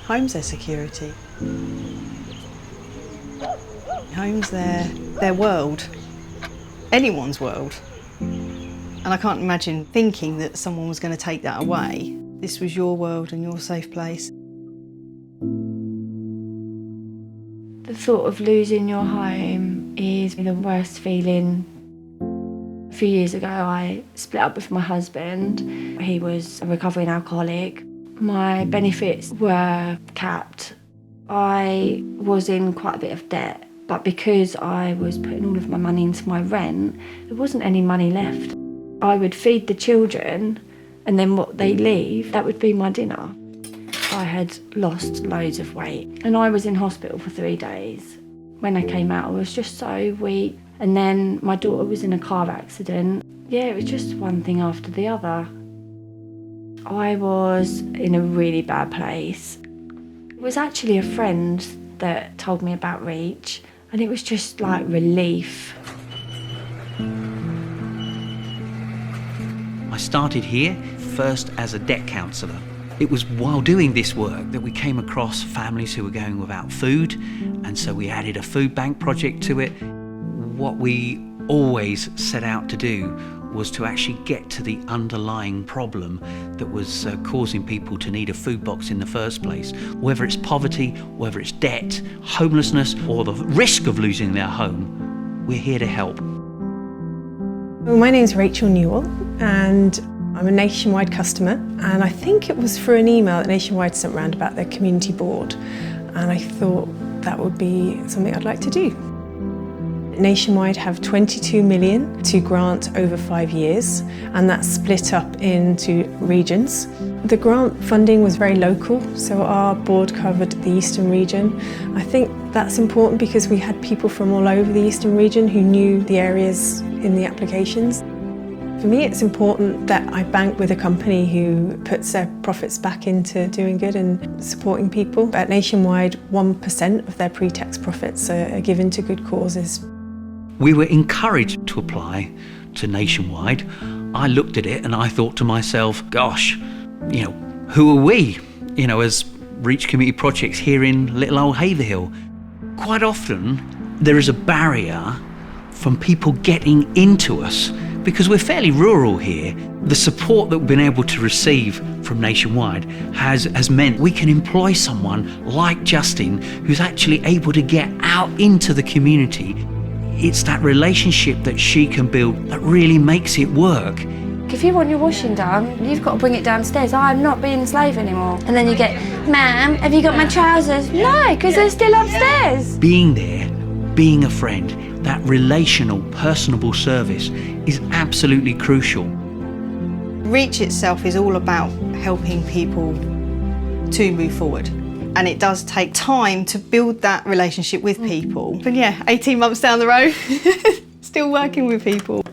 Home's their security. Home's their world. Anyone's world. And I can't imagine thinking that someone was going to take that away. This was your world and your safe place. The thought of losing your home is the worst feeling. A few years ago, I split up with my husband. He was a recovering alcoholic. My benefits were capped. I was in quite a bit of debt, but because I was putting all of my money into my rent, there wasn't any money left. I would feed the children, and then what they leave, that would be my dinner. I had lost loads of weight, and I was in hospital for 3 days. When I came out, I was just so weak. And then my daughter was in a car accident. Yeah, it was just one thing after the other. I was in a really bad place. It was actually a friend that told me about Reach, and it was just like relief. I started here first as a debt counsellor. It was while doing this work that we came across families who were going without food, and so we added a food bank project to it. What we always set out to do was to actually get to the underlying problem that was causing people to need a food box in the first place. Whether it's poverty, whether it's debt, homelessness, or the risk of losing their home, we're here to help. Well, my name's Rachel Newell, and I'm a Nationwide customer, and I think it was through an email that Nationwide sent round about their community board, and I thought that would be something I'd like to do. Nationwide have 22 million to grant over 5 years, and that's split up into regions. The grant funding was very local, so our board covered the Eastern region. I think that's important because we had people from all over the Eastern region who knew the areas in the applications. For me, it's important that I bank with a company who puts their profits back into doing good and supporting people. At Nationwide, 1% of their pre-tax profits are given to good causes. We were encouraged to apply to Nationwide. I looked at it and I thought to myself, gosh, who are we, as Reach Community Projects here in little old Haverhill? Quite often, there is a barrier from people getting into us because we're fairly rural here. The support that we've been able to receive from Nationwide has meant we can employ someone like Justine who's actually able to get out into the community. It's that relationship that she can build that really makes it work. If you want your washing done, you've got to bring it downstairs. I'm not being a slave anymore. And then you get, ma'am, have you got my trousers? No, because they're still upstairs. Being there, being a friend, that relational, personable service is absolutely crucial. Reach itself is all about helping people to move forward. And it does take time to build that relationship with people. But yeah, 18 months down the road, still working with people.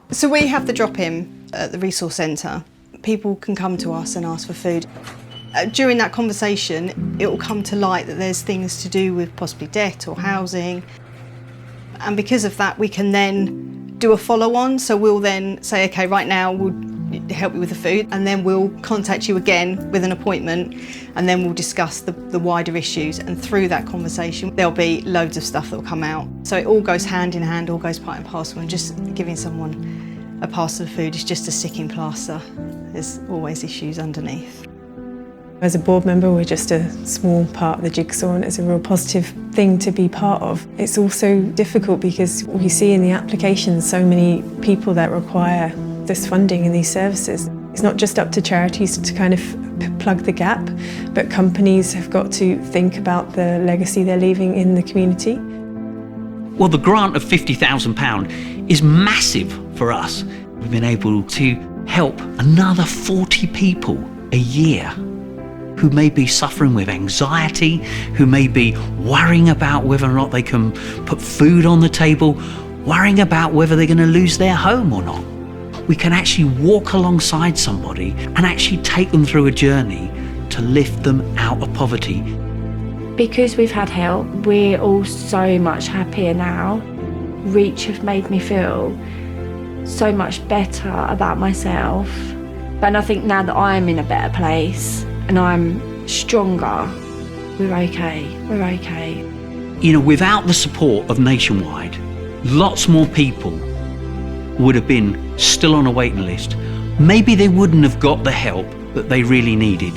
So we have the drop-in at the resource centre. People can come to us and ask for food. During that conversation, it will come to light that there's things to do with possibly debt or housing. And because of that, we can then do a follow-on. So we'll then say, okay, right now we'll help you with the food, and then we'll contact you again with an appointment, and then we'll discuss the wider issues. And through that conversation, there'll be loads of stuff that will come out. So it all goes hand in hand, all goes part and parcel, and just giving someone a parcel of food is just a sticking plaster. There's always issues underneath. As a board member, we're just a small part of the jigsaw, and it's a real positive thing to be part of. It's also difficult because we see in the applications so many people that require this funding and these services. It's not just up to charities to kind of plug the gap, but companies have got to think about the legacy they're leaving in the community. Well, the grant of £50,000 is massive for us. We've been able to help another 40 people a year who may be suffering with anxiety, who may be worrying about whether or not they can put food on the table, worrying about whether they're going to lose their home or not. We can actually walk alongside somebody and actually take them through a journey to lift them out of poverty. Because we've had help, we're all so much happier now. Reach have made me feel so much better about myself. And I think now that I'm in a better place and I'm stronger. We're okay, we're okay. You know, without the support of Nationwide, lots more people would have been still on a waiting list. Maybe they wouldn't have got the help that they really needed.